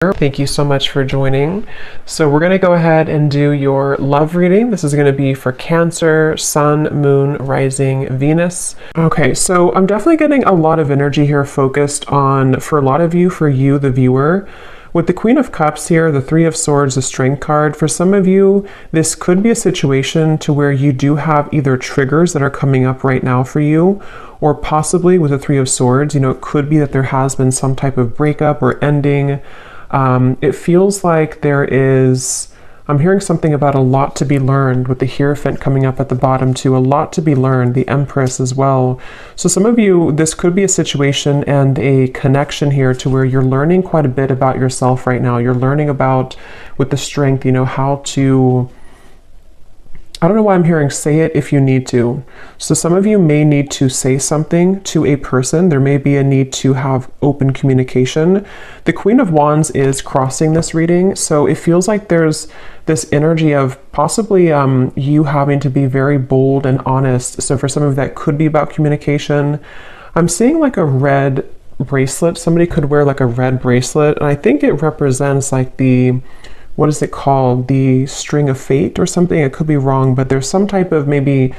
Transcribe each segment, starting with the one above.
Thank you so much for joining. So we're going to go ahead and do your love reading. This is going to be for Cancer, Sun, Moon, Rising, Venus. Okay, so I'm definitely getting a lot of energy here focused on, for a lot of you, for you, the viewer. With the Queen of Cups here, the Three of Swords, the Strength card, for some of you, this could be a situation to where you do have either triggers that are coming up right now for you, or possibly with the Three of Swords, it could be that there has been some type of breakup or ending. It feels like I'm hearing something about a lot to be learned with the Hierophant coming up at the bottom too, a lot to be learned, the Empress as well. So some of you, this could be a situation and a connection here to where you're learning quite a bit about yourself right now. You're learning about, with the Strength, how to, I don't know why I'm hearing say it if you need to. So some of you may need to say something to a person. There may be a need to have open communication. The Queen of Wands is crossing this reading. So it feels like there's this energy of possibly you having to be very bold and honest. So for some of that could be about communication. I'm seeing like a red bracelet. Somebody could wear like a red bracelet. And I think it represents like what is it called? The string of fate or something? I could be wrong, but there's some type of maybe,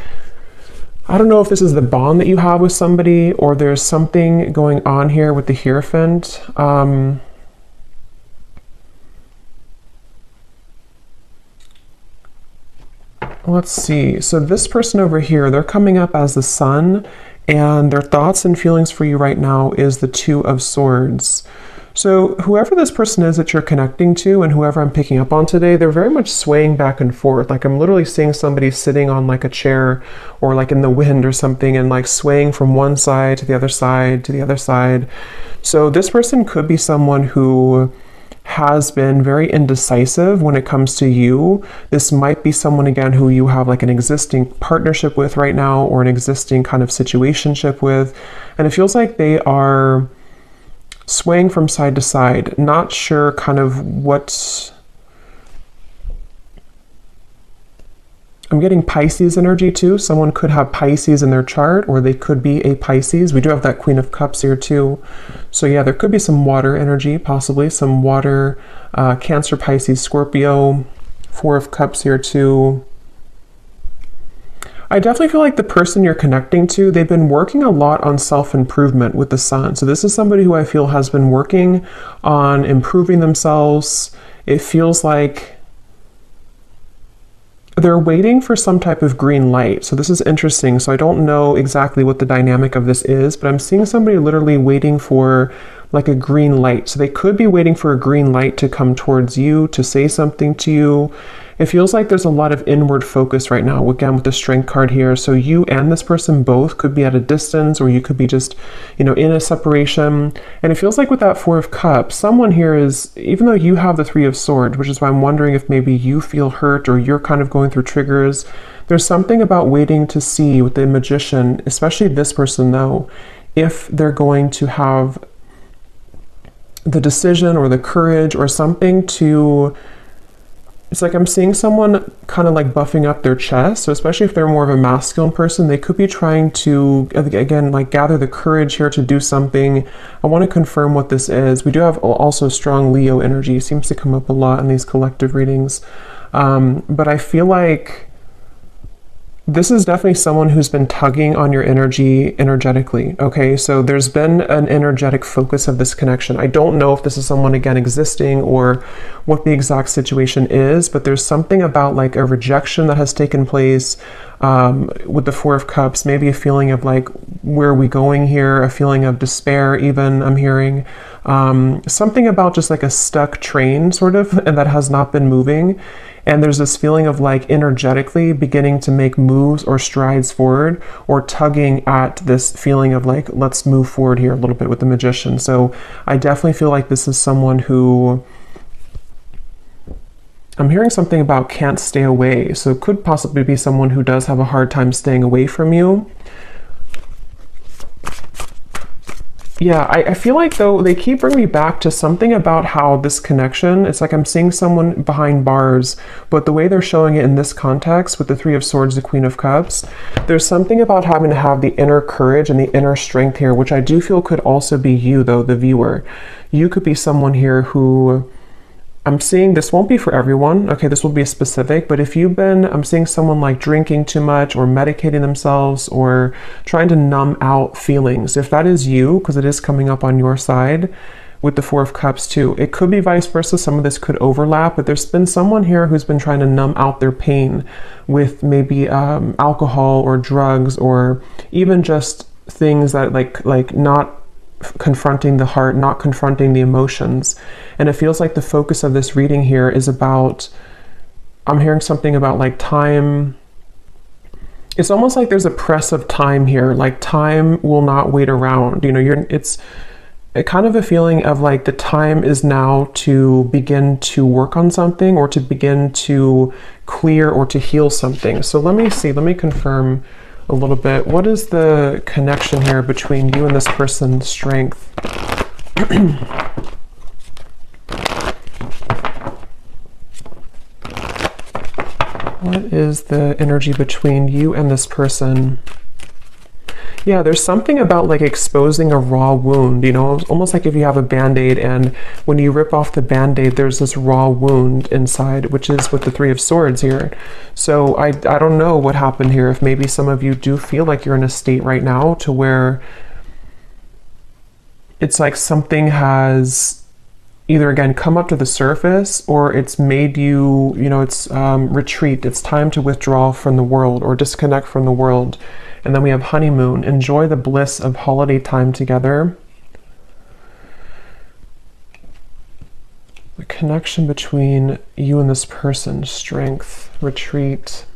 I don't know if this is the bond that you have with somebody, or there's something going on here with the Hierophant. Let's see. So this person over here, they're coming up as the Sun, and their thoughts and feelings for you right now is the Two of Swords. So whoever this person is that you're connecting to, and whoever I'm picking up on today, they're very much swaying back and forth. Like I'm literally seeing somebody sitting on like a chair or like in the wind or something, and like swaying from one side to the other side to the other side. So this person could be someone who has been very indecisive when it comes to you. This might be someone, again, who you have like an existing partnership with right now, or an existing kind of situationship with. And it feels like they are swaying from side to side, not sure kind of what. I'm getting Pisces energy too. Someone could have Pisces in their chart, or they could be a Pisces. We do have that Queen of Cups here too. So yeah, there could be some water energy, possibly some water, Cancer, Pisces, Scorpio, Four of Cups here too. I definitely feel like the person you're connecting to, they've been working a lot on self-improvement with the Sun. So this is somebody who I feel has been working on improving themselves. It feels like they're waiting for some type of green light. So this is interesting. So I don't know exactly what the dynamic of this is, but I'm seeing somebody literally waiting for like a green light. So they could be waiting for a green light to come towards you, to say something to you. It feels like there's a lot of inward focus right now, again, with the Strength card here. So you and this person both could be at a distance, or you could be just, in a separation. And it feels like with that Four of Cups, someone here is, even though you have the Three of Swords, which is why I'm wondering if maybe you feel hurt or you're kind of going through triggers, there's something about waiting to see with the Magician, especially this person though, if they're going to have the decision or the courage or something to. It's like I'm seeing someone kind of like buffing up their chest. So especially if they're more of a masculine person, they could be trying to, again, like gather the courage here to do something. I want to confirm what this is. We do have also strong Leo energy. It seems to come up a lot in these collective readings. But I feel like this is definitely someone who's been tugging on your energy energetically. Okay, so there's been an energetic focus of this connection. I don't know if this is someone, again, existing or what the exact situation is, but there's something about like a rejection that has taken place with the Four of Cups, maybe a feeling of like, where are we going here? A feeling of despair even, I'm hearing. Something about just like a stuck train sort of, and that has not been moving. And there's this feeling of like energetically beginning to make moves or strides forward, or tugging at this feeling of like, let's move forward here a little bit with the Magician. So I definitely feel like this is someone who, I'm hearing something about can't stay away. So it could possibly be someone who does have a hard time staying away from you. Yeah, I feel like though they keep bringing me back to something about how this connection, it's like I'm seeing someone behind bars, but the way they're showing it in this context with the Three of Swords, the Queen of Cups, there's something about having to have the inner courage and the inner strength here, which I do feel could also be you though, the viewer. You could be someone here who, I'm seeing this won't be for everyone, okay, this will be specific, but if you've been, I'm seeing someone like drinking too much or medicating themselves or trying to numb out feelings. If that is you, because it is coming up on your side with the Four of Cups too, it could be vice versa. Some of this could overlap, but there's been someone here who's been trying to numb out their pain with maybe alcohol or drugs or even just things that like not confronting the heart, not confronting the emotions. And it feels like the focus of this reading here is about, I'm hearing something about like time. It's almost like there's a press of time here, like time will not wait around. You know, it's a kind of a feeling of like the time is now to begin to work on something or to begin to clear or to heal something. So let me see, let me confirm a little bit. What is the connection here between you and this person's strength? What is the energy between you and this person? Yeah, there's something about like exposing a raw wound, you know, almost like if you have a band-aid and when you rip off the band-aid, there's this raw wound inside, which is with the Three of Swords here. So I don't know what happened here. If maybe some of you do feel like you're in a state right now to where it's like something has either again come up to the surface or it's made you, you know, it's retreat. It's time to withdraw from the world or disconnect from the world. And then we have honeymoon. Enjoy the bliss of holiday time together. The connection between you and this person, strength, retreat.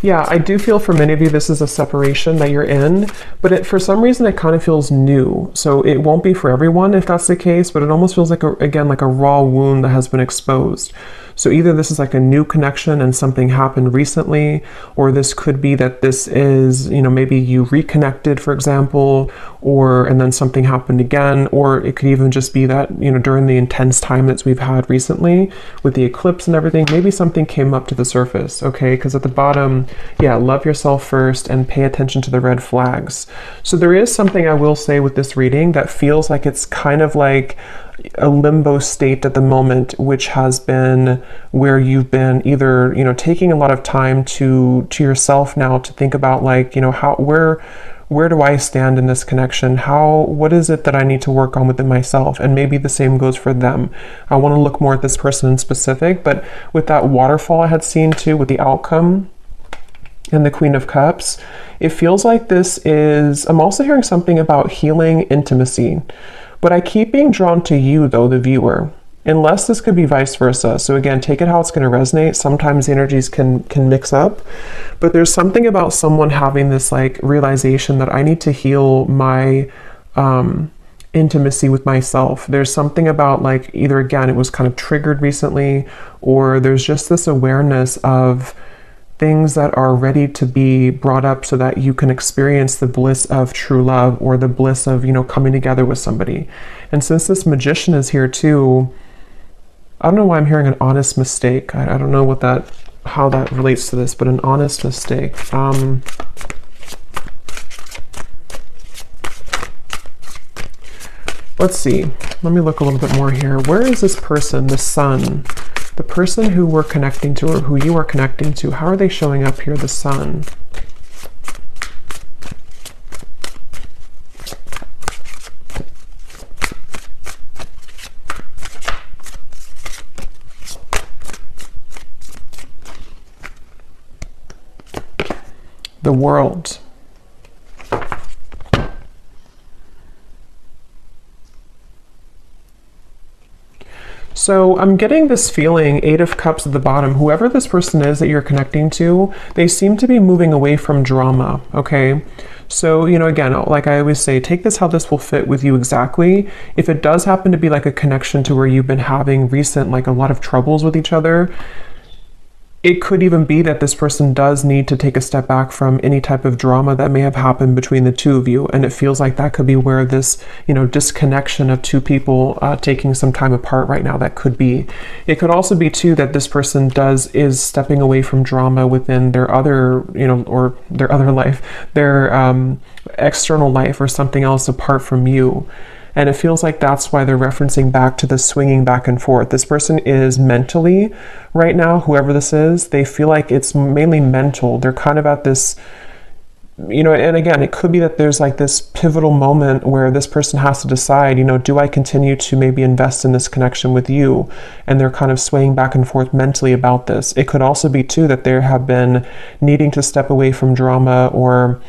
Yeah, I do feel for many of you this is a separation that you're in, but for some reason it kind of feels new. So it won't be for everyone if that's the case, but it almost feels like, again, like a raw wound that has been exposed. So either this is like a new connection and something happened recently, or this could be that this is, you know, maybe you reconnected, for example, and then something happened again, or it could even just be that, you know, during the intense time that we've had recently with the eclipse and everything, maybe something came up to the surface, okay? Because at the bottom, yeah, love yourself first and pay attention to the red flags. So there is something I will say with this reading that feels like it's kind of like a limbo state at the moment, which has been where you've been either, you know, taking a lot of time to yourself now to think about like, you know, where do I stand in this connection? What is it that I need to work on within myself? And maybe the same goes for them. I want to look more at this person in specific, but with that waterfall I had seen too, with the outcome and the Queen of Cups, it feels like this is, I'm also hearing something about healing intimacy. But I keep being drawn to you, though, the viewer, unless this could be vice versa. So again, take it how it's going to resonate. Sometimes the energies can mix up, but there's something about someone having this like realization that I need to heal my intimacy with myself. There's something about like either, again, it was kind of triggered recently, or there's just this awareness of things that are ready to be brought up so that you can experience the bliss of true love or the bliss of, you know, coming together with somebody. And since this Magician is here too, I don't know why I'm hearing an honest mistake. I don't know how that relates to this, but an honest mistake. Let's see. Let me look a little bit more here. Where is this person, the Sun? The person who we're connecting to or who you are connecting to, how are they showing up here, the Sun? The World. So I'm getting this feeling, Eight of Cups at the bottom, whoever this person is that you're connecting to, they seem to be moving away from drama, okay? So, you know, again, like I always say, take this how this will fit with you exactly. If it does happen to be like a connection to where you've been having like a lot of troubles with each other, it could even be that this person does need to take a step back from any type of drama that may have happened between the two of you. And it feels like that could be where this, disconnection of two people taking some time apart right now, that could be. It could also be too that this person is stepping away from drama within their other, or their other life, their external life or something else apart from you. And it feels like that's why they're referencing back to the swinging back and forth. This person is mentally, right now, whoever this is, they feel like it's mainly mental. They're kind of at this, and again, it could be that there's like this pivotal moment where this person has to decide, do I continue to maybe invest in this connection with you? And they're kind of swaying back and forth mentally about this. It could also be too that they have been needing to step away from drama, or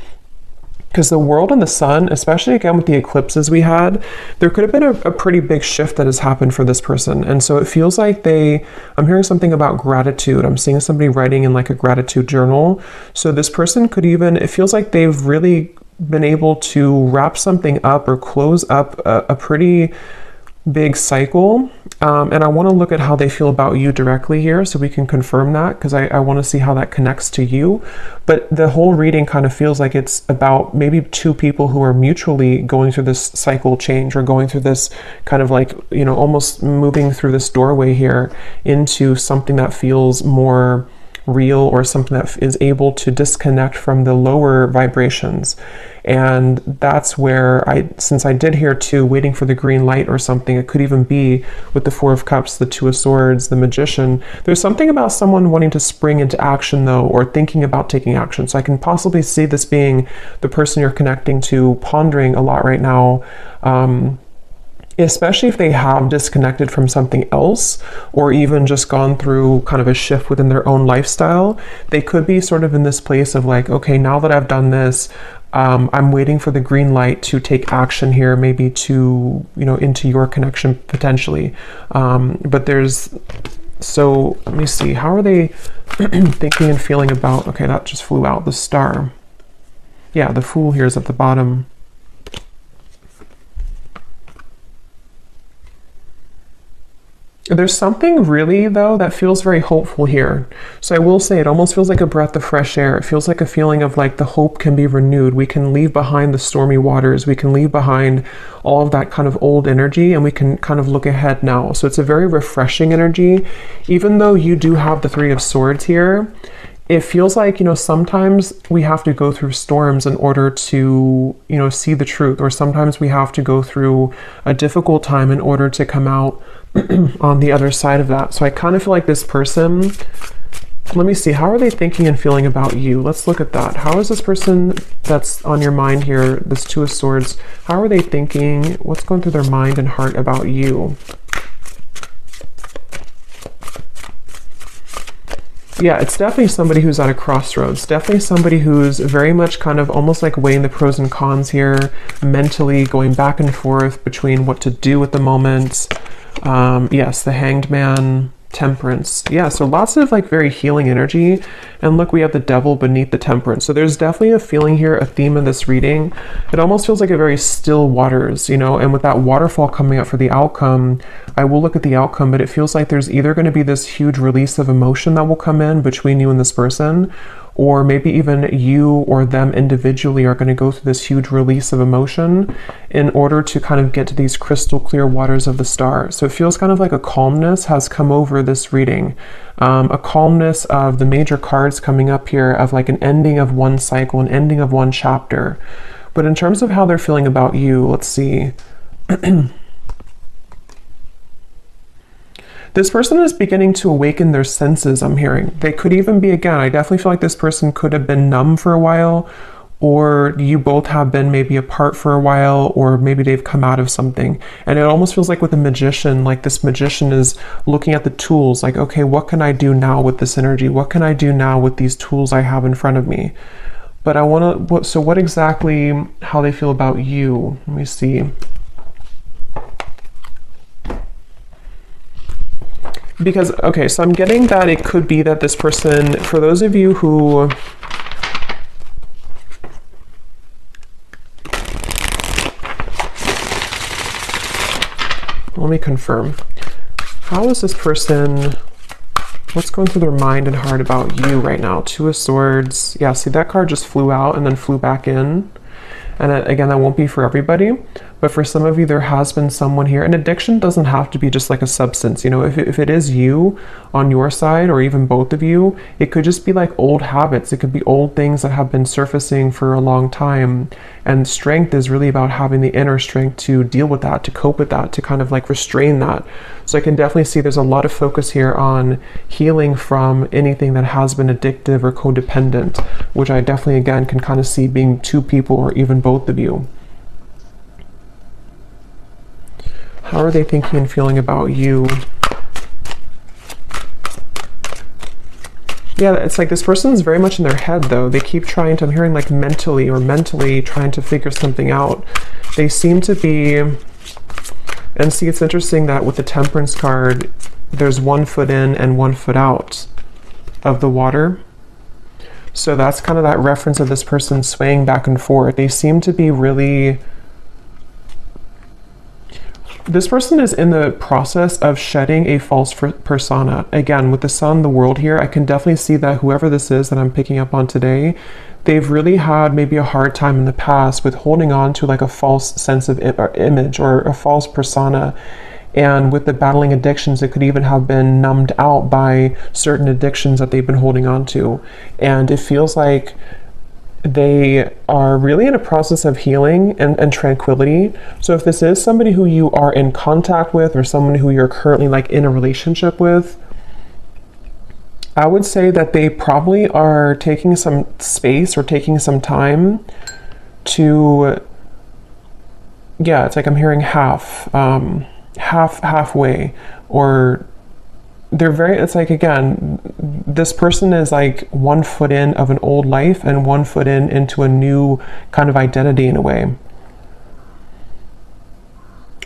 because the world and the sun, especially again with the eclipses we had, there could have been a pretty big shift that has happened for this person. And so it feels like I'm hearing something about gratitude. I'm seeing somebody writing in like a gratitude journal. So this person could it feels like they've really been able to wrap something up or close up a pretty big cycle. And I want to look at how they feel about you directly here so we can confirm that, because I want to see how that connects to you. But the whole reading kind of feels like it's about maybe two people who are mutually going through this cycle change, or going through this kind of like, almost moving through this doorway here into something that feels more real, or something that is able to disconnect from the lower vibrations. And that's where since I did hear too, waiting for the green light or something, it could even be with the Four of Cups, the Two of Swords, the Magician. There's something about someone wanting to spring into action though, or thinking about taking action. So I can possibly see this being the person you're connecting to, pondering a lot right now, especially if they have disconnected from something else, or even just gone through kind of a shift within their own lifestyle. They could be sort of in this place of like, okay, now that I've done this, I'm waiting for the green light to take action here, maybe to, into your connection potentially. So let me see, how are they thinking and feeling about, okay, that just flew out, the Star. Yeah, the Fool here is at the bottom. There's something really, though, that feels very hopeful here. So I will say it almost feels like a breath of fresh air. It feels like a feeling of like the hope can be renewed. We can leave behind the stormy waters. We can leave behind all of that kind of old energy, and we can kind of look ahead now. So it's a very refreshing energy. Even though you do have the Three of Swords here, it feels like, sometimes we have to go through storms in order to, see the truth, or sometimes we have to go through a difficult time in order to come out on the other side of that. So I kind of feel like this person, let me see, how are they thinking and feeling about you? Let's look at that. How is this person that's on your mind here, this Two of Swords, how are they thinking? What's going through their mind and heart about you? Yeah, it's definitely somebody who's at a crossroads. Definitely somebody who's very much kind of almost like weighing the pros and cons here, mentally going back and forth between what to do at the moment. Yes, the Hanged Man, Temperance. Yeah, so lots of like very healing energy. And look, we have the Devil beneath the Temperance. So there's definitely a feeling here, a theme of this reading. It almost feels like a very still waters, and with that waterfall coming up for the outcome, I will look at the outcome, but it feels like there's either going to be this huge release of emotion that will come in between you and this person, or maybe even you or them individually are going to go through this huge release of emotion in order to kind of get to these crystal clear waters of the Star. So it feels kind of like a calmness has come over this reading, a calmness of the major cards coming up here, of like an ending of one cycle, an ending of one chapter. But in terms of how they're feeling about you, let's see. This person is beginning to awaken their senses, I'm hearing. They could even be, again, I definitely feel like this person could have been numb for a while, or you both have been maybe apart for a while, or maybe they've come out of something. And it almost feels like with a magician, like this magician is looking at the tools, like, okay, what can I do now with this energy? What can I do now with these tools I have in front of me? But I want to, so what exactly, how they feel about you? Let me see. Because, okay, so I'm getting that it could be that this person, for those of you who, let me confirm. How is this person What's going through their mind and heart about you right now? Two of Swords. Yeah, see, that card just flew out and then flew back in. And again, that won't be for everybody, but for some of you, there has been someone here. And addiction doesn't have to be just like a substance. You know, if it is you on your side, or even both of you, it could just be like old habits. It could be old things that have been surfacing for a long time. And strength is really about having the inner strength to deal with that, to cope with that, to kind of like restrain that. So I can definitely see there's a lot of focus here on healing from anything that has been addictive or codependent, which I definitely, again, can kind of see being two people or even both of you. How are they thinking and feeling about you? Yeah, it's like this person's very much in their head, though. They keep trying to, I'm hearing like mentally trying to figure something out. They seem to be, and see, it's interesting that with the Temperance card, there's 1 foot in and 1 foot out of the water. So that's kind of that reference of this person swaying back and forth. They seem to be really, this person is in the process of shedding a false persona. Again, with the Sun, the world here, I can definitely see that whoever this is that I'm picking up on today, they've really had maybe a hard time in the past with holding on to like a false sense of image or a false persona. And with the battling addictions, it could even have been numbed out by certain addictions that they've been holding on to. And it feels like they are really in a process of healing and tranquility. So if this is somebody who you are in contact with, or someone who you're currently like in a relationship with, I would say that they probably are taking some space or taking some time to, yeah, it's like I'm hearing halfway, or they're very, it's like, again, this person is like 1 foot in of an old life and 1 foot into a new kind of identity in a way.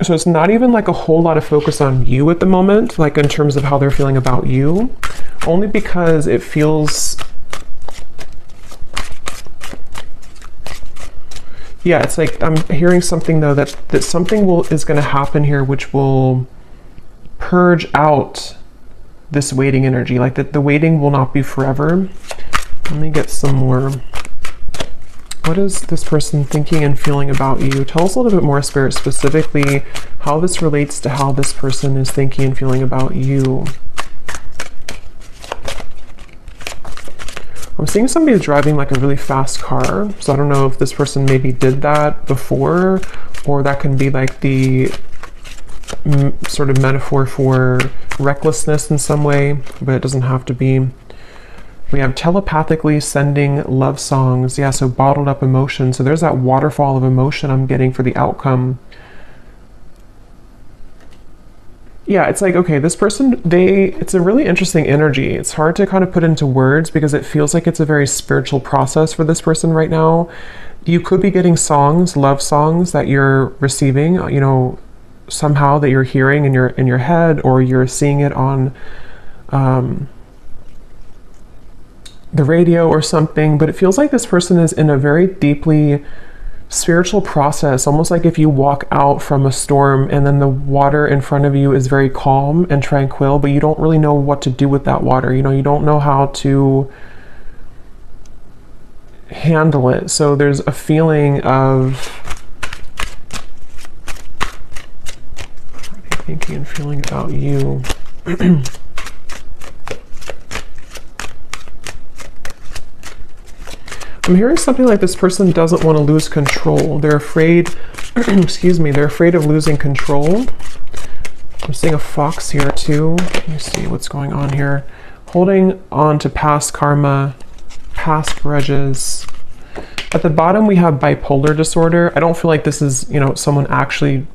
So it's not even like a whole lot of focus on you at the moment, like in terms of how they're feeling about you, only because it feels, yeah, it's like I'm hearing something though that something is going to happen here which will purge out this waiting energy, like that the waiting will not be forever. Let me get some more. What is this person thinking and feeling about you? Tell us a little bit more, Spirit, specifically how this relates to how this person is thinking and feeling about you. I'm seeing somebody driving like a really fast car. So I don't know if this person maybe did that before, or that can be like the sort of metaphor for recklessness in some way, but it doesn't have to be. We have telepathically sending love songs. Yeah, so bottled up emotion. So there's that waterfall of emotion I'm getting for the outcome. Yeah, it's like, okay, this person, it's a really interesting energy. It's hard to kind of put into words because it feels like it's a very spiritual process for this person right now. You could be getting songs, love songs that you're receiving, you know, somehow that you're hearing in your head, or you're seeing it on the radio or something. But it feels like this person is in a very deeply spiritual process, almost like if you walk out from a storm and then the water in front of you is very calm and tranquil, but you don't really know what to do with that water. You know, you don't know how to handle it. So there's a feeling of thinking and feeling about you. I'm hearing something like this person doesn't want to lose control. They're afraid, excuse me, they're afraid of losing control. I'm seeing a fox here too. Let me see what's going on here. Holding on to past karma, past grudges. At the bottom we have bipolar disorder. I don't feel like this is, you know, someone actually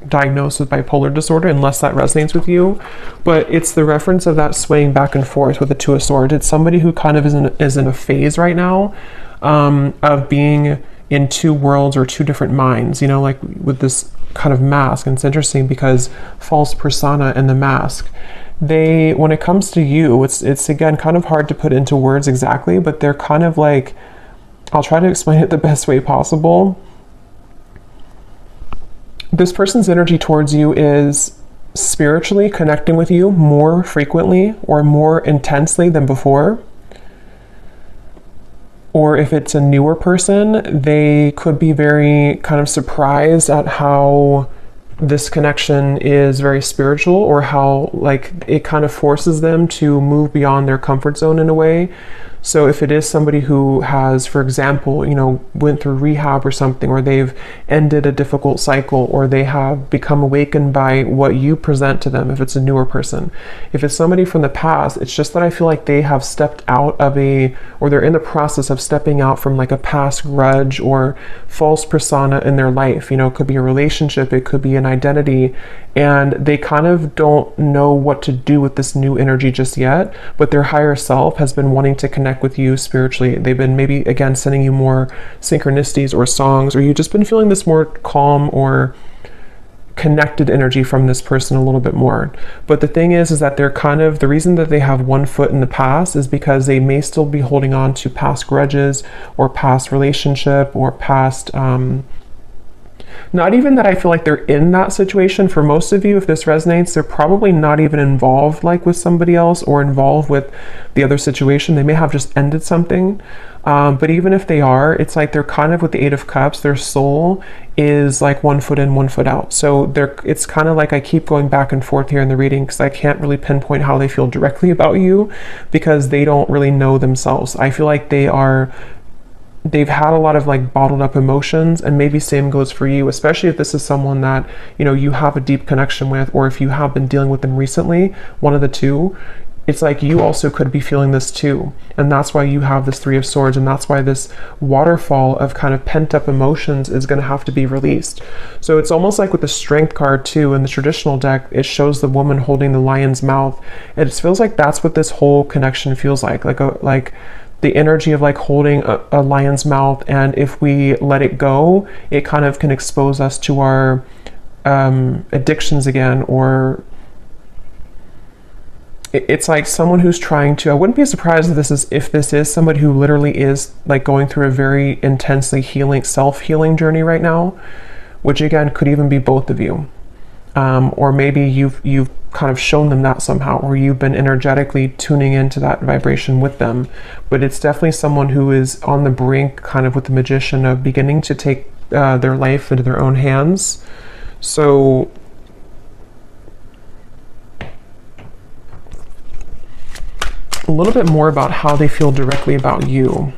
diagnosed with bipolar disorder, unless that resonates with you, but it's the reference of that swaying back and forth with the Two of Swords. It's somebody who kind of is in a phase right now of being in two worlds or two different minds, you know, like with this kind of mask. And it's interesting because false persona and the mask, when it comes to you, it's again kind of hard to put into words exactly, but they're kind of like, I'll try to explain it the best way possible. This person's energy towards you is spiritually connecting with you more frequently or more intensely than before. Or if it's a newer person, they could be very kind of surprised at how this connection is very spiritual, or how like it kind of forces them to move beyond their comfort zone in a way. So if it is somebody who has, for example, went through rehab or something, or they've ended a difficult cycle, or they have become awakened by what you present to them, if it's a newer person. If it's somebody from the past, it's just that I feel like they have stepped out of or they're in the process of stepping out from like a past grudge or false persona in their life. It could be a relationship, it could be an identity, and they kind of don't know what to do with this new energy just yet, but their higher self has been wanting to connect with you spiritually. They've been maybe again sending you more synchronicities or songs, or you've just been feeling this more calm or connected energy from this person a little bit more. But the thing is that they're kind of, the reason that they have one foot in the past is because they may still be holding on to past grudges or past relationship or past not even that I feel like they're in that situation. For most of you, if this resonates, they're probably not even involved like with somebody else or involved with the other situation. They may have just ended something. But even if they are, it's like they're kind of with the Eight of Cups, their soul is like one foot in, one foot out. So it's kind of like I keep going back and forth here in the reading because I can't really pinpoint how they feel directly about you because they don't really know themselves. I feel like they've had a lot of like bottled up emotions, and maybe same goes for you, especially if this is someone that you have a deep connection with, or if you have been dealing with them recently, one of the two. It's like you also could be feeling this too, and that's why you have this Three of Swords, and that's why this waterfall of kind of pent up emotions is going to have to be released. So it's almost like with the Strength card too in the traditional deck, it shows the woman holding the lion's mouth, and it feels like that's what this whole connection feels like the energy of like holding a lion's mouth, and if we let it go, it kind of can expose us to our addictions again, or it's like someone who's trying to, I wouldn't be surprised if this is somebody who literally is like going through a very intensely self-healing journey right now, which again could even be both of you. Or maybe you've kind of shown them that somehow, or you've been energetically tuning into that vibration with them. But it's definitely someone who is on the brink, kind of with the Magician, of beginning to take their life into their own hands. So a little bit more about how they feel directly about you.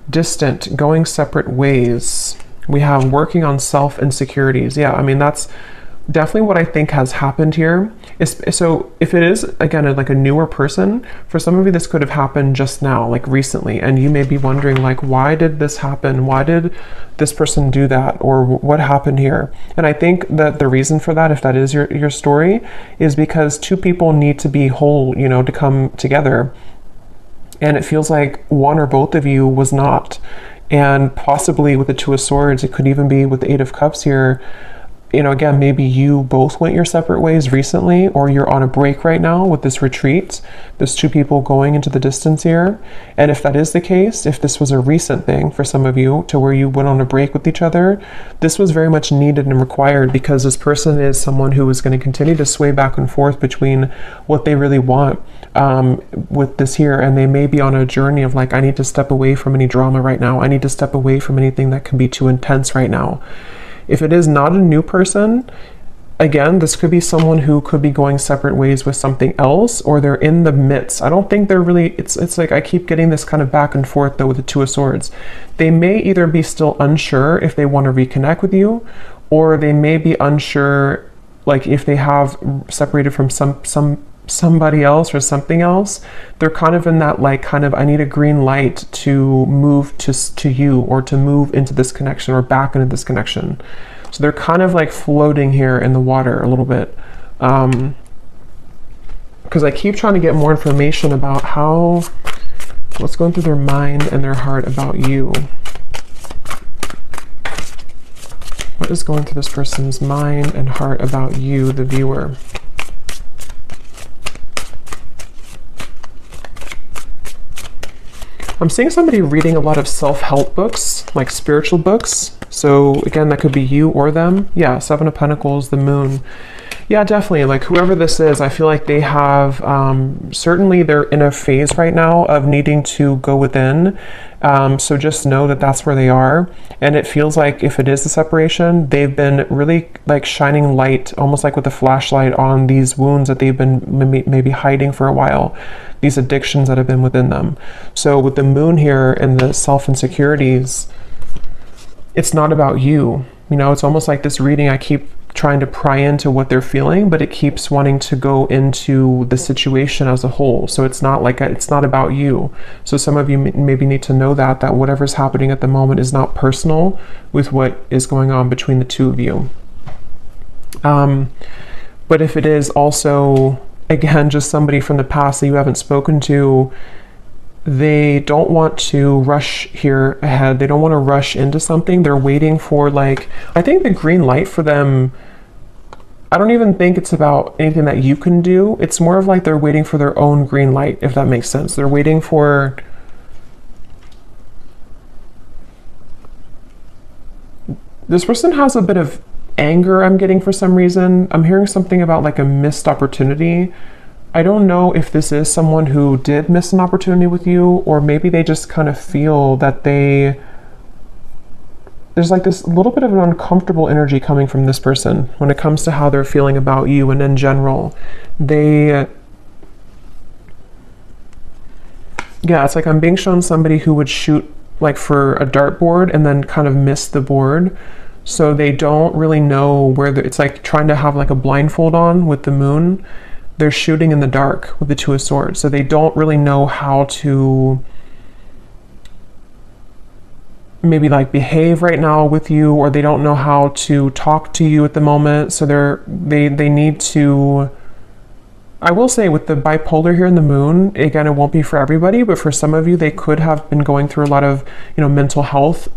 Distant, going separate ways. We have working on self-insecurities. Yeah, I mean, that's definitely what I think has happened here. So if it is, again, like a newer person, for some of you, this could have happened just now, like recently, and you may be wondering, like, why did this happen? Why did this person do that? Or what happened here? And I think that the reason for that, if that is your story, is because two people need to be whole, to come together. And it feels like one or both of you was not. And possibly with the Two of Swords, it could even be with the Eight of Cups here. Again, maybe you both went your separate ways recently, or you're on a break right now with this retreat. There's two people going into the distance here. And if that is the case, if this was a recent thing for some of you to where you went on a break with each other, this was very much needed and required, because this person is someone who is going to continue to sway back and forth between what they really want with this here. And they may be on a journey of like, I need to step away from any drama right now. I need to step away from anything that can be too intense right now. If it is not a new person, again, this could be someone who could be going separate ways with something else, or they're in the midst. I don't think they're really, it's like I keep getting this kind of back and forth though with the Two of Swords. They may either be still unsure if they want to reconnect with you, or they may be unsure, like if they have separated from somebody else or something else. They're kind of in that like kind of, I need a green light to move to you, or to move into this connection or back into this connection. So they're kind of like floating here in the water a little bit, because I keep trying to get more information about what's going through their mind and their heart about you. What is going through this person's mind and heart about you, the viewer? I'm seeing somebody reading a lot of self-help books, like spiritual books. So again, that could be you or them. Yeah, Seven of Pentacles, the Moon. Yeah, definitely. Like whoever this is, I feel like they have, certainly they're in a phase right now of needing to go within. So just know that that's where they are. And it feels like if it is the separation, they've been really like shining light, almost like with a flashlight on these wounds that they've been maybe hiding for a while, these addictions that have been within them. So with the moon here and the self-insecurities, it's not about you. You know, it's almost like this reading, I keep trying to pry into what they're feeling, but it keeps wanting to go into the situation as a whole. So it's not like it's not about you. So some of you maybe need to know that whatever's happening at the moment is not personal with what is going on between the two of you. But if it is also, again, just somebody from the past that you haven't spoken to, they don't want to rush here ahead. They don't want to rush into something. They're waiting for, like, I think the green light for them, I don't even think it's about anything that you can do. It's more of like they're waiting for their own green light, if that makes sense. They're waiting for, this person has a bit of anger I'm getting for some reason. I'm hearing something about like a missed opportunity. I don't know if this is someone who did miss an opportunity with you, or maybe they just kind of feel that there's like this little bit of an uncomfortable energy coming from this person when it comes to how they're feeling about you. And in general, yeah, it's like I'm being shown somebody who would shoot like for a dartboard and then kind of miss the board. So they don't really know where it's like trying to have like a blindfold on with the moon. They're shooting in the dark with the Two of Swords. So they don't really know how to maybe like behave right now with you, or they don't know how to talk to you at the moment. So they need to, I will say with the bipolar here in the moon, again, it won't be for everybody, but for some of you, they could have been going through a lot of, mental health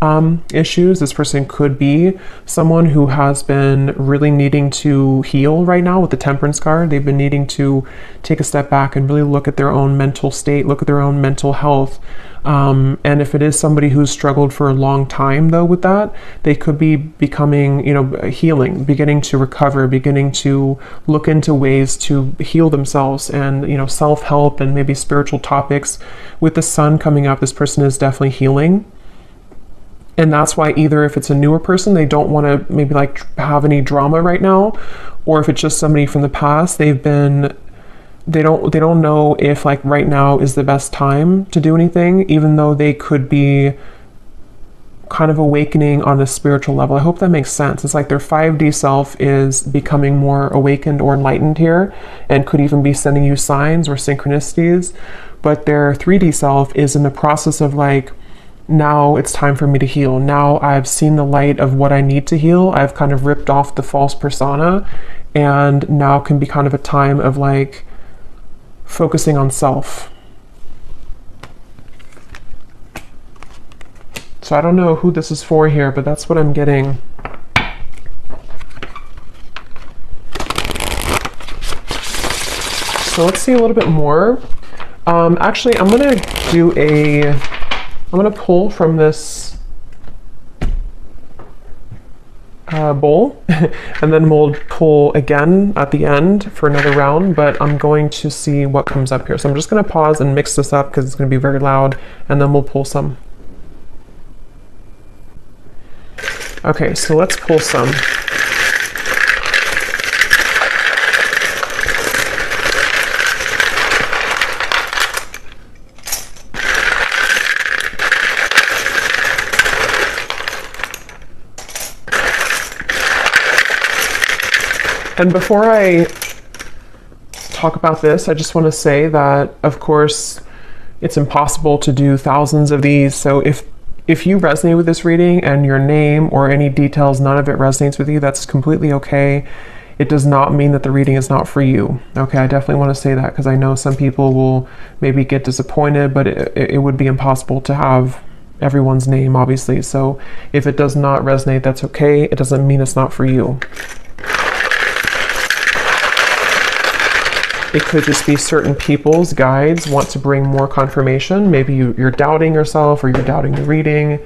issues. This person could be someone who has been really needing to heal right now with the Temperance card. They've been needing to take a step back and really look at their own mental state, look at their own mental health. And if it is somebody who's struggled for a long time, though, with that, they could be becoming, healing, beginning to recover, beginning to look into ways to heal themselves and, self-help and maybe spiritual topics. With the sun coming up, this person is definitely healing. And that's why either if it's a newer person, they don't want to maybe like have any drama right now, or if it's just somebody from the past, they don't know if like right now is the best time to do anything, even though they could be kind of awakening on a spiritual level. I hope that makes sense. It's like their 5D self is becoming more awakened or enlightened here, and could even be sending you signs or synchronicities. But their 3D self is in the process of like, now it's time for me to heal. Now I've seen the light of what I need to heal. I've kind of ripped off the false persona, and now can be kind of a time of like focusing on self. So I don't know who this is for here, but that's what I'm getting. So let's see a little bit more. Actually, I'm gonna pull from this bowl, and then we'll pull again at the end for another round, but I'm going to see what comes up here. So I'm just going to pause and mix this up because it's going to be very loud, and then we'll pull some. Okay, so let's pull some. And before I talk about this, I just want to say that, of course, it's impossible to do thousands of these. So if you resonate with this reading and your name or any details, none of it resonates with you, that's completely okay. It does not mean that the reading is not for you. Okay, I definitely want to say that because I know some people will maybe get disappointed, but it would be impossible to have everyone's name, obviously. So if it does not resonate, that's okay. It doesn't mean it's not for you. It could just be certain people's guides want to bring more confirmation. Maybe you're doubting yourself, or you're doubting the reading,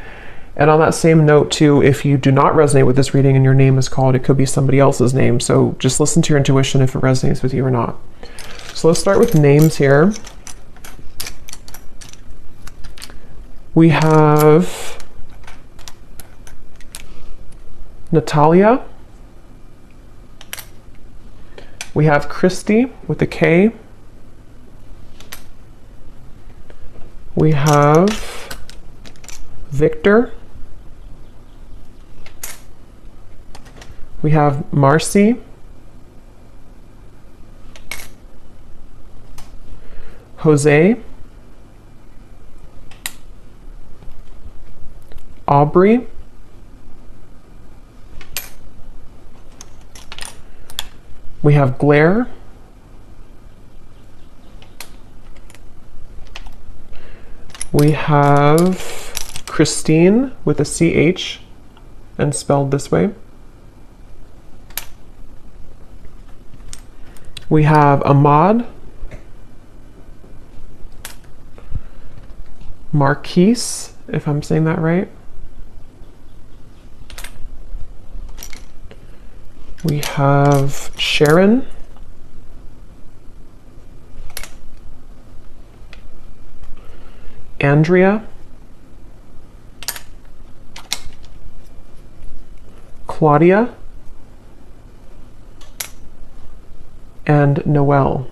And on that same note too, if you do not resonate with this reading and your name is called, it could be somebody else's name. So just listen to your intuition if it resonates with you or not. So let's start with names here. We have Natalia. We have Christy with a K. We have Victor. We have Marcy. Jose. Aubrey. We have Blair. We have Christine with a CH and spelled this way. We have Ahmad. Marquise, if I'm saying that right. We have Sharon. Andrea. Claudia. And Noelle.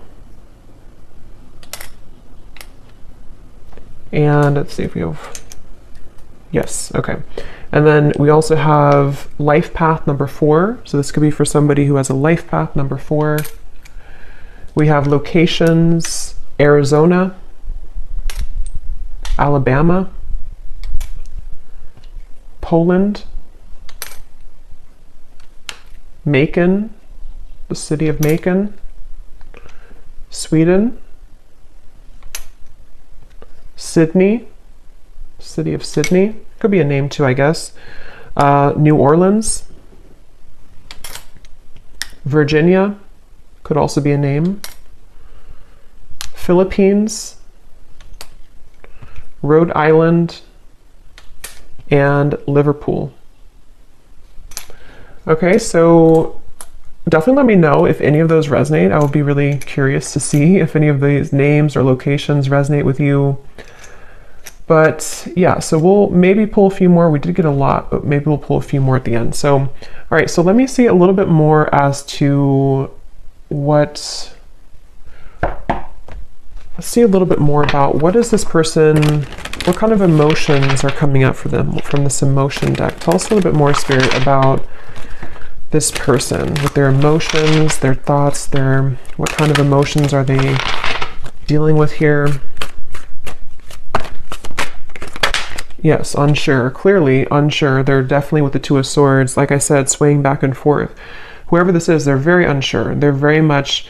And let's see if we have, yes, okay. And then we also have life path number 4. So this could be for somebody who has a life path number 4. We have locations, Arizona, Alabama, Poland, Macon, the city of Macon, Sweden, Sydney, city of Sydney, could be a name too, I guess. New Orleans, Virginia, could also be a name. Philippines, Rhode Island, and Liverpool. Okay, so definitely let me know if any of those resonate. I would be really curious to see if any of these names or locations resonate with you. But yeah, so we'll maybe pull a few more. We did get a lot, but maybe we'll pull a few more at the end. So, all right, so let me see a little bit more as to let's see a little bit more about what is this person, what kind of emotions are coming up for them from this emotion deck. Tell us a little bit more, Spirit, about this person with their emotions, their thoughts, what kind of emotions are they dealing with here? Yes, unsure, clearly unsure. They're definitely with the Two of Swords, like I said, swaying back and forth. Whoever this is, they're very unsure. They're very much,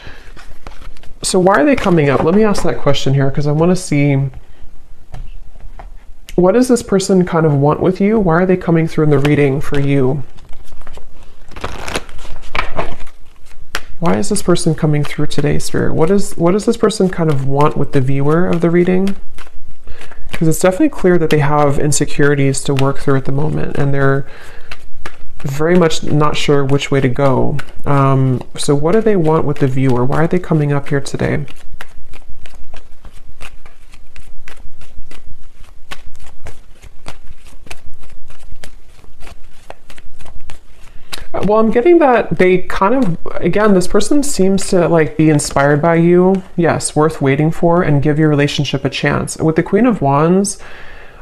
so why are they coming up? Let me ask that question here, because I want to see, what does this person kind of want with you? Why are they coming through in the reading for you? Why is this person coming through today, Spirit? What does this person kind of want with the viewer of the reading? Because it's definitely clear that they have insecurities to work through at the moment, and they're very much not sure which way to go. So what do they want with the viewer? Why are they coming up here today? Well, I'm getting that they kind of, again, this person seems to like be inspired by you. Yes, worth waiting for, and give your relationship a chance. With the Queen of Wands,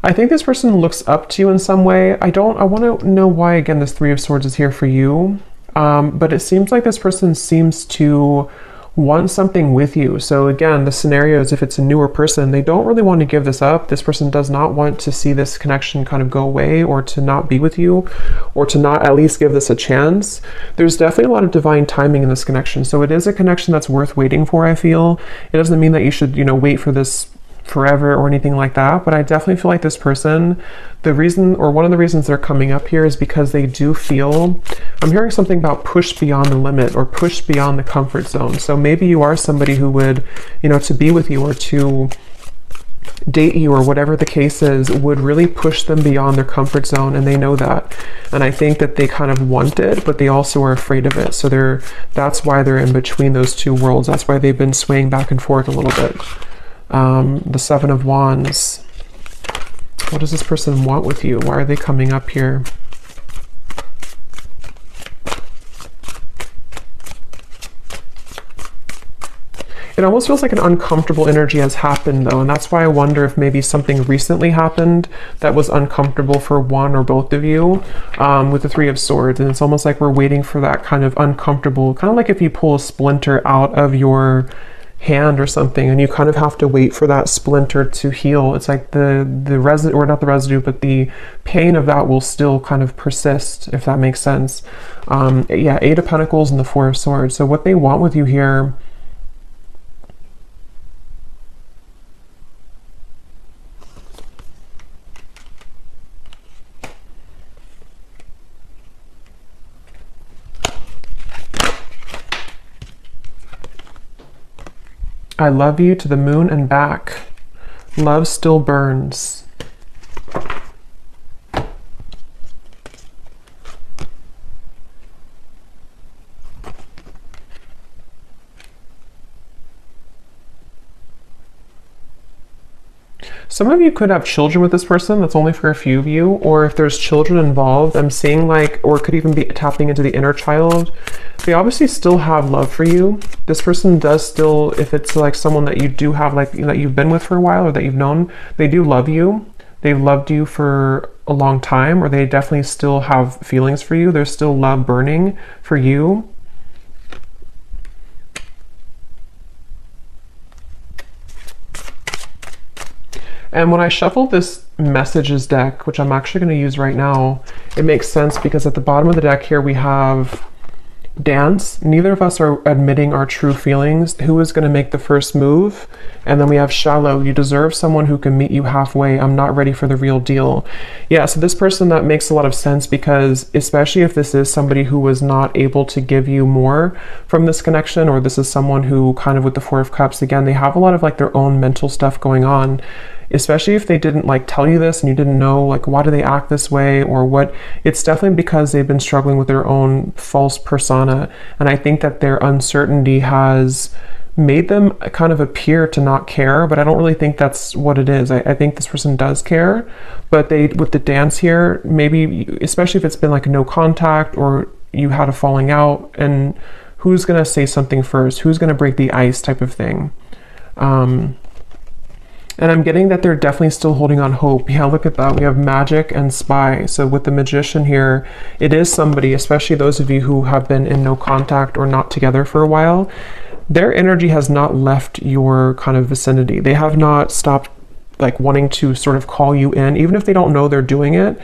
I think this person looks up to you in some way. I want to know why, again, this Three of Swords is here for you. But it seems like this person seems to want something with you. So again, the scenario is if it's a newer person, they don't really want to give this up. This person does not want to see this connection kind of go away, or to not be with you, or to not at least give this a chance. There's definitely a lot of divine timing in this connection. So it is a connection that's worth waiting for, I feel. It doesn't mean that you should, wait for this forever or anything like that, but I definitely feel like this person, the reason, or one of the reasons they're coming up here, is because they do feel, I'm hearing something about push beyond the limit, or push beyond the comfort zone. So maybe you are somebody who would, to be with you, or to date you or whatever the case is would really push them beyond their comfort zone, and they know that. And I think that they kind of want it, but they also are afraid of it. So that's why they're in between those two worlds. That's why they've been swaying back and forth a little bit. The Seven of Wands. What does this person want with you? Why are they coming up here? It almost feels like an uncomfortable energy has happened though, and that's why I wonder if maybe something recently happened that was uncomfortable for one or both of you, with the Three of Swords. And it's almost like we're waiting for that kind of uncomfortable, kind of like if you pull a splinter out of your hand or something, and you kind of have to wait for that splinter to heal. It's like the residue, or not the residue, but the pain of that will still kind of persist, if that makes sense. Yeah, Eight of Pentacles and the Four of Swords. So what they want with you here, I love you to the moon and back. Love still burns. Some of you could have children with this person. That's only for a few of you. Or if there's children involved, I'm seeing like, or it could even be tapping into the inner child. They obviously still have love for you. This person does still, if it's like someone that you do have, like that you've been with for a while or that you've known, they do love you. They've loved you for a long time, or they definitely still have feelings for you. There's still love burning for you. And when I shuffled this messages deck, which I'm actually going to use right now, it makes sense because at the bottom of the deck here we have dance. Neither of us are admitting our true feelings. Who is going to make the first move? And then we have shallow. You deserve someone who can meet you halfway. I'm not ready for the real deal. Yeah, so this person, that makes a lot of sense, because especially if this is somebody who was not able to give you more from this connection, or this is someone who kind of with the Four of Cups, again, they have a lot of like their own mental stuff going on. Especially if they didn't like tell you this and you didn't know like why do they act this way or what, it's definitely because they've been struggling with their own false persona. And I think that their uncertainty has made them kind of appear to not care, but I don't really think that's what it is. I think this person does care, but they, with the dance here, maybe, especially if it's been like no contact or you had a falling out, and who's gonna say something first? Who's gonna break the ice type of thing? And I'm getting that they're definitely still holding on hope. Yeah, look at that. We have Magic and Spy. So with the Magician here, it is somebody, especially those of you who have been in no contact or not together for a while, their energy has not left your kind of vicinity. They have not stopped like wanting to sort of call you in, even if they don't know they're doing it.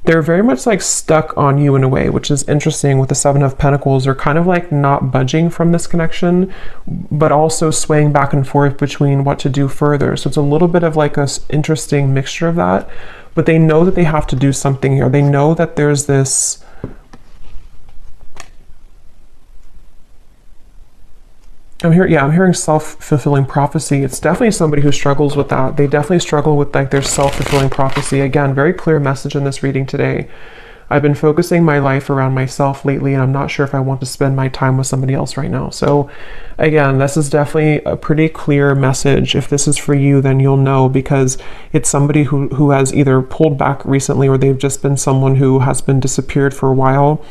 They're very much like stuck on you in a way, which is interesting. With the Seven of Pentacles, they're kind of like not budging from this connection, but also swaying back and forth between what to do further. So it's a little bit of like a interesting mixture of that, but they know that they have to do something here. They know that there's this, I'm hearing self-fulfilling prophecy. It's definitely somebody who struggles with that. They definitely struggle with like their self-fulfilling prophecy. Again, very clear message in this reading today. I've been focusing my life around myself lately, and I'm not sure if I want to spend my time with somebody else right now. So again, this is definitely a pretty clear message. If this is for you, then you'll know, because it's somebody who has either pulled back recently, or they've just been someone who has been disappeared for a while.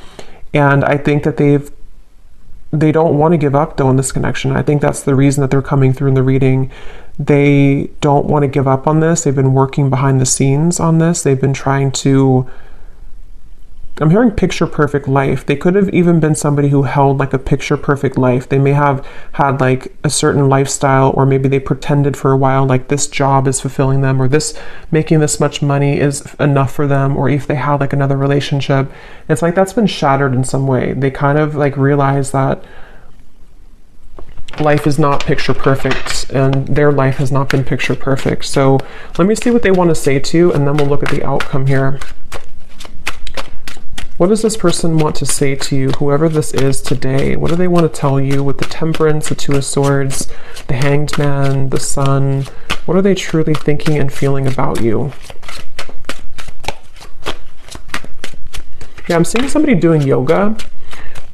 And I think that they don't want to give up though in this connection. I think that's the reason that they're coming through in the reading. They don't want to give up on this. They've been working behind the scenes on this. They've been trying to, I'm hearing picture perfect life. They could have even been somebody who held like a picture perfect life. They may have had like a certain lifestyle, or maybe they pretended for a while like this job is fulfilling them, or this making this much money is enough for them, or if they had like another relationship. It's like that's been shattered in some way. They kind of like realize that life is not picture perfect, and their life has not been picture perfect. So let me see what they want to say to you, and then we'll look at the outcome here. What does this person want to say to you, whoever this is today? What do they want to tell you with the Temperance, the Two of Swords, the Hanged Man, the Sun, What are they truly thinking and feeling about you? Yeah, I'm seeing somebody doing yoga,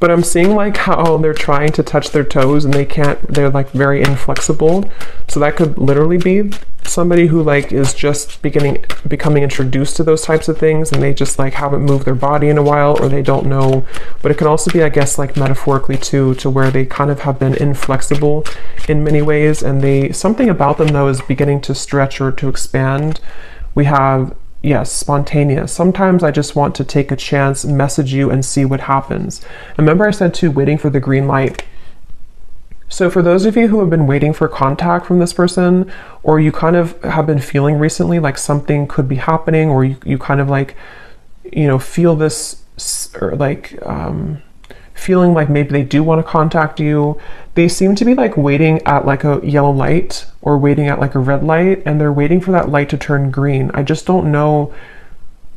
but I'm seeing like how they're trying to touch their toes and they can't, they're like very inflexible. So that could literally be somebody who like is just becoming introduced to those types of things, and they just like haven't moved their body in a while, or they don't know. But it can also be, I guess, like metaphorically too, to where they kind of have been inflexible in many ways, and they, something about them though is beginning to stretch or to expand. We have, yes, spontaneous. Sometimes I just want to take a chance, message you, and see what happens. Remember I said too, waiting for the green light. So for those of you who have been waiting for contact from this person, or you kind of have been feeling recently like something could be happening, or you kind of like, you know, feel this, or like feeling like maybe they do want to contact you, they seem to be like waiting at like a yellow light or waiting at like a red light, and they're waiting for that light to turn green. I just don't know.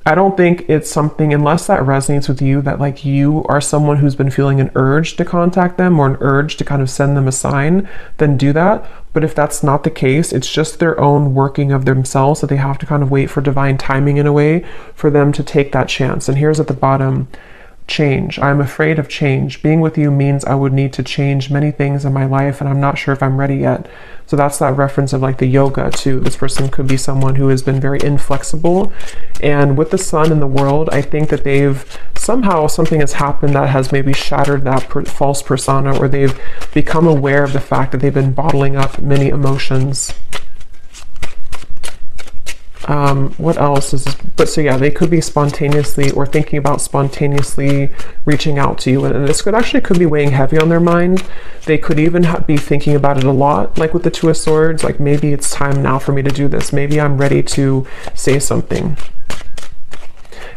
I don't think it's something, unless that resonates with you, that like you are someone who's been feeling an urge to contact them or an urge to kind of send them a sign, then do that. But if that's not the case, it's just their own working of themselves, that they have to kind of wait for divine timing in a way for them to take that chance. And here's at the bottom, change. I'm afraid of change. Being with you means I would need to change many things in my life, and I'm not sure if I'm ready yet. So that's that reference of like the yoga too. This person could be someone who has been very inflexible, and with the sun in the world, I think that they've somehow, something has happened that has maybe shattered that false persona, or they've become aware of the fact that they've been bottling up many emotions. What else is this? But so yeah, they could be spontaneously, or thinking about spontaneously reaching out to you, and this could be weighing heavy on their mind. They could even be thinking about it a lot, like with the Two of Swords, like maybe it's time now for me to do this, maybe I'm ready to say something.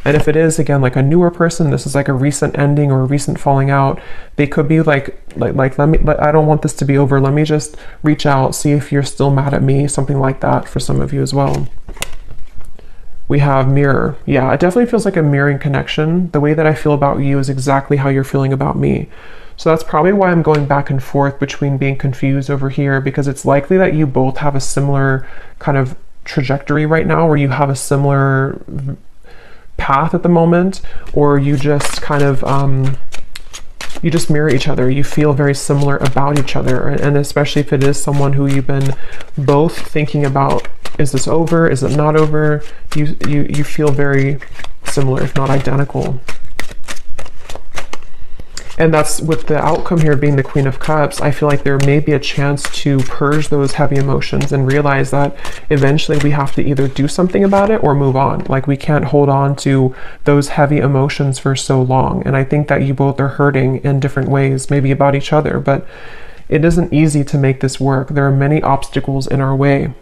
And if it is, again, like a newer person, this is like a recent ending or a recent falling out, they could be like I don't want this to be over, let me just reach out, see if you're still mad at me, something like that for some of you as well. We have mirror. Yeah, it definitely feels like a mirroring connection. The way that I feel about you is exactly how you're feeling about me. So that's probably why I'm going back and forth between being confused over here, because it's likely that you both have a similar kind of trajectory right now, where you have a similar path at the moment, or you just kind of you just mirror each other. You feel very similar about each other, and especially if it is someone who you've been both thinking about, is this over, is it not over, you feel very similar, if not identical. And that's with the outcome here being the Queen of Cups. I feel like there may be a chance to purge those heavy emotions and realize that eventually we have to either do something about it or move on. Like, we can't hold on to those heavy emotions for so long. And I think that you both are hurting in different ways, maybe about each other, but it isn't easy to make this work. There are many obstacles in our way.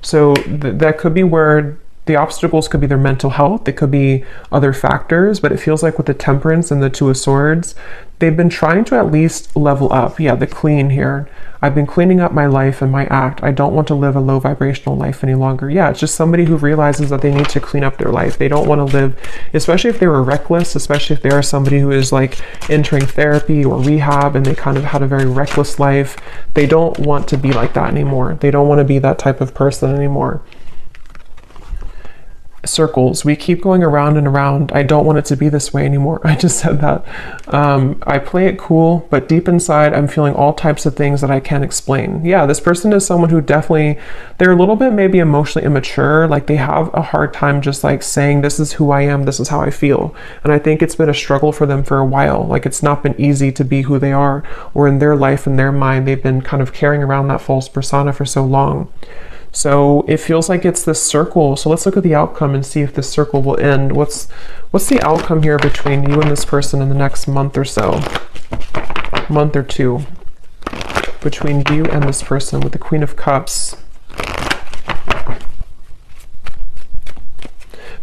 So that could be where the obstacles could be their mental health, it could be other factors, but it feels like with the Temperance and the Two of Swords, they've been trying to at least level up. Yeah, the clean here. I've been cleaning up my life and my act. I don't want to live a low vibrational life any longer. Yeah, it's just somebody who realizes that they need to clean up their life. They don't want to live, especially if they were reckless, especially if they are somebody who is like entering therapy or rehab and they kind of had a very reckless life. They don't want to be like that anymore. They don't want to be that type of person anymore. Circles, we keep going around and around. I don't want it to be this way anymore. I just said that. I play it cool, but deep inside I'm feeling all types of things that I can't explain. Yeah, this person is someone who definitely, they're a little bit maybe emotionally immature. Like, they have a hard time just like saying, this is who I am, this is how I feel. And I think it's been a struggle for them for a while. Like, it's not been easy to be who they are, or in their life, in their mind, they've been kind of carrying around that false persona for so long. So it feels like it's this circle. So let's look at the outcome and see if this circle will end. What's the outcome here between you and this person in the next month or so? Month or two. Between you and this person with the Queen of Cups.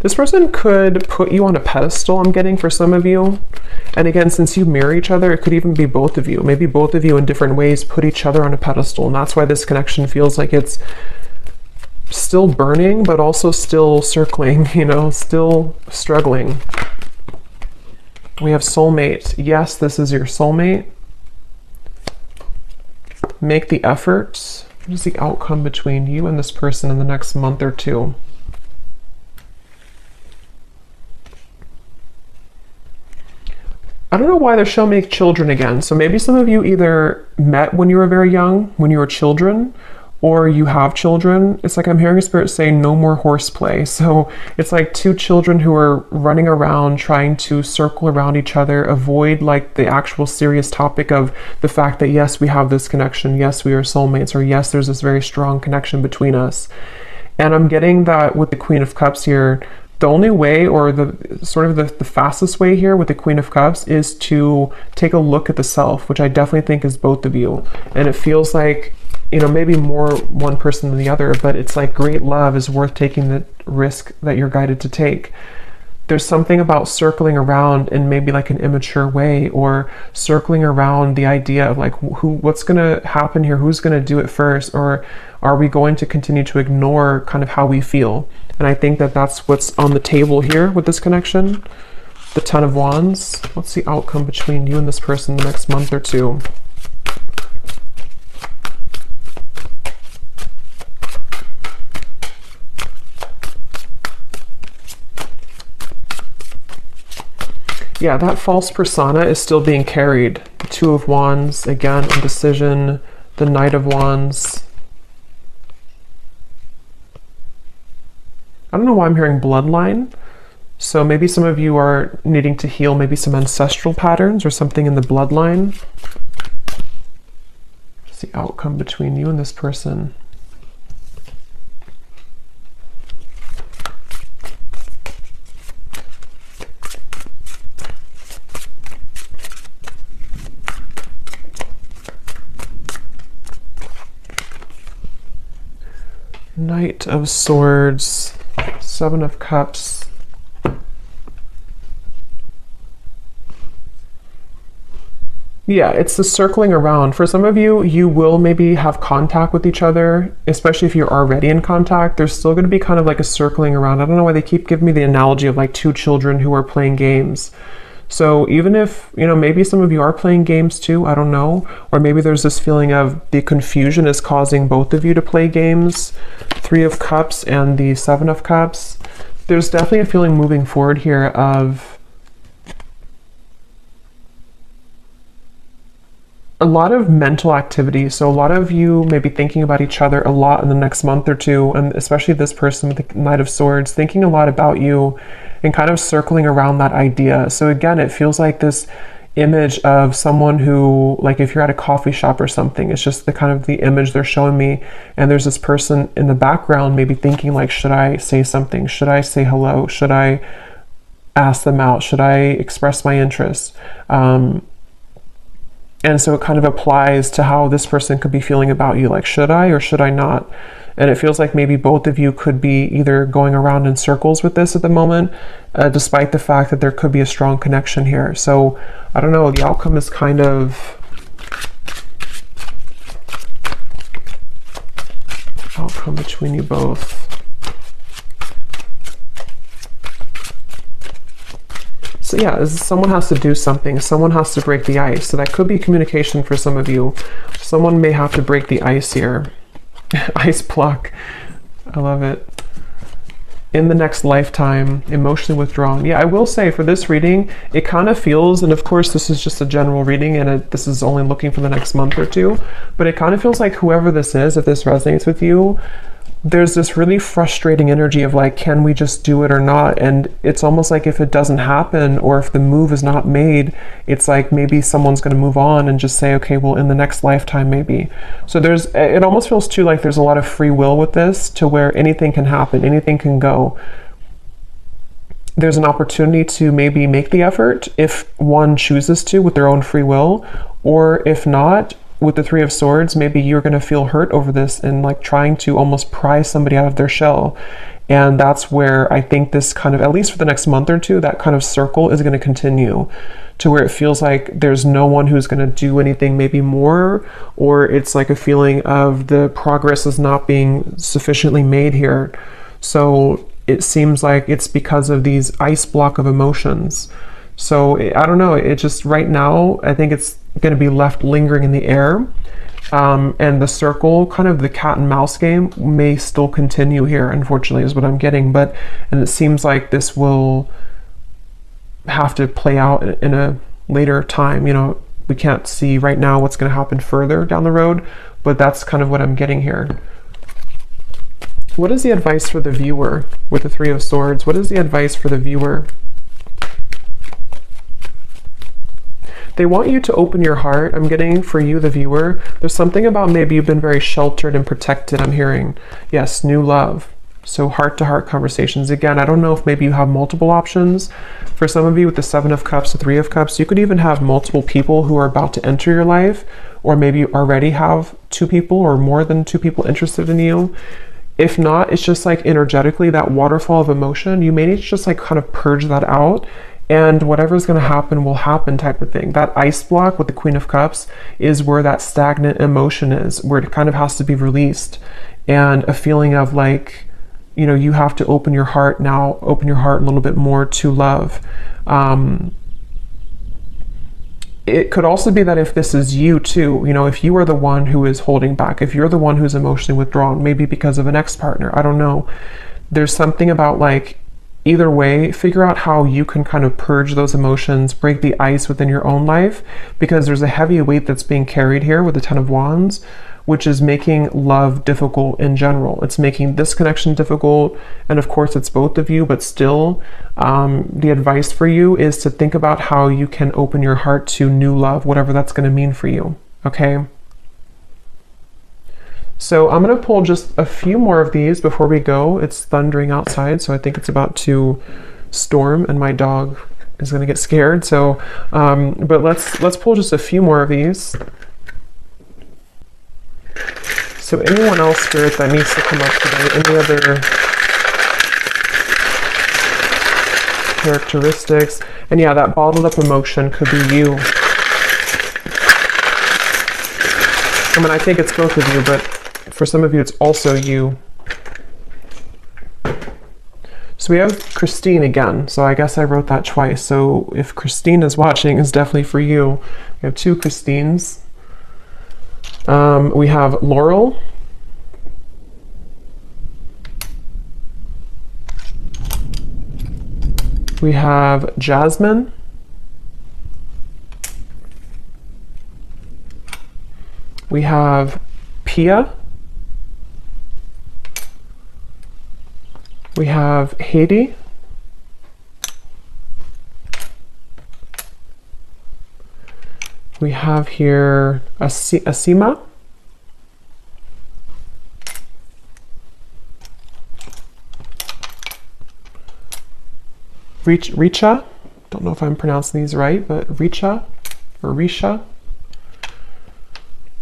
This person could put you on a pedestal, I'm getting, for some of you. And again, since you mirror each other, it could even be both of you. Maybe both of you in different ways put each other on a pedestal. And that's why this connection feels like it's still burning, but also still circling, you know, still struggling. We have soulmate. Yes, this is your soulmate. Make the effort. What is the outcome between you and this person in the next month or two? I don't know why they're showing me children again. So maybe some of you either met when you were very young, when you were children, or you have children. It's like I'm hearing a spirit say no more horseplay. So it's like two children who are running around trying to circle around each other, avoid like the actual serious topic of the fact that yes, we have this connection, yes, we are soulmates, or yes, there's this very strong connection between us. And I'm getting that with the Queen of Cups here, the only way, or the sort of the fastest way here with the Queen of Cups, is to take a look at the self, which I definitely think is both of you. And it feels like, you know, maybe more one person than the other, but it's like great love is worth taking the risk that you're guided to take. There's something about circling around in maybe like an immature way, or circling around the idea of like what's going to happen here, who's going to do it first, or are we going to continue to ignore kind of how we feel? And I think that that's what's on the table here with this connection. The Ten of Wands. What's the outcome between you and this person the next month or two? Yeah, that false persona is still being carried. The Two of Wands, again, indecision, the Knight of Wands. I don't know why I'm hearing bloodline. So maybe some of you are needing to heal maybe some ancestral patterns or something in the bloodline. What's the outcome between you and this person? Knight of Swords, Seven of Cups. Yeah, it's the circling around. For some of you, you will maybe have contact with each other, especially if you're already in contact. There's still going to be kind of like a circling around. I don't know why they keep giving me the analogy of like two children who are playing games. So even if, you know, maybe some of you are playing games too, I don't know. Or maybe there's this feeling of the confusion is causing both of you to play games. Three of Cups and the Seven of Cups. There's definitely a feeling moving forward here of a lot of mental activity. So a lot of you may be thinking about each other a lot in the next month or two, and especially this person with the Knight of Swords, thinking a lot about you and kind of circling around that idea. So again, it feels like this image of someone who, like if you're at a coffee shop or something, it's just the kind of the image they're showing me, and there's this person in the background maybe thinking like, should I say something? Should I say hello? Should I ask them out? Should I express my interest? And so it kind of applies to how this person could be feeling about you, like, should I or should I not? And it feels like maybe both of you could be either going around in circles with this at the moment, despite the fact that there could be a strong connection here. So I don't know, the outcome is kind of outcome between you both. So yeah, someone has to do something. Someone has to break the ice. So that could be communication for some of you. Someone may have to break the ice here. Ice block. I love it. In the next lifetime, emotionally withdrawn. Yeah, I will say for this reading, it kind of feels, and of course this is just a general reading and this is only looking for the next month or two, but it kind of feels like whoever this is, if this resonates with you, there's this really frustrating energy of like, can we just do it or not? And it's almost like if it doesn't happen or if the move is not made, it's like maybe someone's going to move on and just say, okay, well, in the next lifetime, maybe. So it almost feels too like there's a lot of free will with this, to where anything can happen, anything can go. There's an opportunity to maybe make the effort if one chooses to with their own free will, or if not, with the Three of Swords, maybe you're going to feel hurt over this and like trying to almost pry somebody out of their shell. And that's where I think this kind of, at least for the next month or two, that kind of circle is going to continue, to where it feels like there's no one who's going to do anything maybe more, or it's like a feeling of the progress is not being sufficiently made here. So it seems like it's because of these ice block of emotions. So I don't know, it just right now, I think it's going to be left lingering in the air. And the circle, kind of the cat and mouse game, may still continue here, unfortunately, is what I'm getting. And it seems like this will have to play out in a later time. You know, we can't see right now what's going to happen further down the road, but that's kind of what I'm getting here. What is the advice for the viewer with the Three of Swords? What is the advice for the viewer? They want you to open your heart. I'm getting for you, the viewer. There's something about maybe you've been very sheltered and protected, I'm hearing. Yes, new love. So heart-to-heart conversations. Again, I don't know if maybe you have multiple options. For some of you with the Seven of Cups, the Three of Cups, you could even have multiple people who are about to enter your life, or maybe you already have two people or more than two people interested in you. If not, it's just like energetically, that waterfall of emotion, you may need to just like kind of purge that out, and whatever's going to happen will happen type of thing. That ice block with the Queen of Cups is where that stagnant emotion is, where it kind of has to be released, and a feeling of like, you know, you have to open your heart now, open your heart a little bit more to love. It could also be that if this is you too, you know, if you are the one who is holding back, if you're the one who's emotionally withdrawn, maybe because of an ex-partner, I don't know. There's something about like, either way, figure out how you can kind of purge those emotions, break the ice within your own life, because there's a heavy weight that's being carried here with the Ten of Wands, which is making love difficult in general. It's making this connection difficult, and of course it's both of you, but still, the advice for you is to think about how you can open your heart to new love, whatever that's going to mean for you, okay? So I'm going to pull just a few more of these before we go. It's thundering outside, so I think it's about to storm, and my dog is going to get scared. So, but let's pull just a few more of these. So anyone else, Spirit, that needs to come up today, any other characteristics? And yeah, that bottled up emotion could be you. I mean, I think it's both of you, but for some of you, it's also you. So we have Christine again. So I guess I wrote that twice. So if Christine is watching, it's definitely for you. We have two Christines. We have Laurel. We have Jasmine. We have Pia. We have Haiti. We have here Asima. Richa. Don't know if I'm pronouncing these right, but Richa or Risha.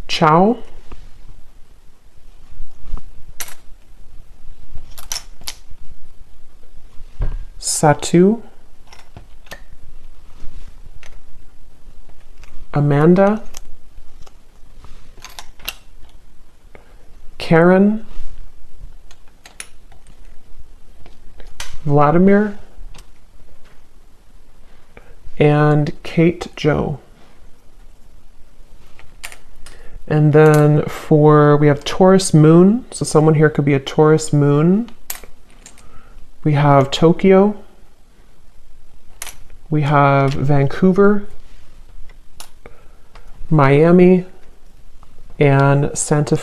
Chow. Satu. Amanda. Karen. Vladimir. And Kate Joe. And then we have Taurus Moon. So someone here could be a Taurus Moon. We have Tokyo. We have Vancouver, Miami, and Santa Fe.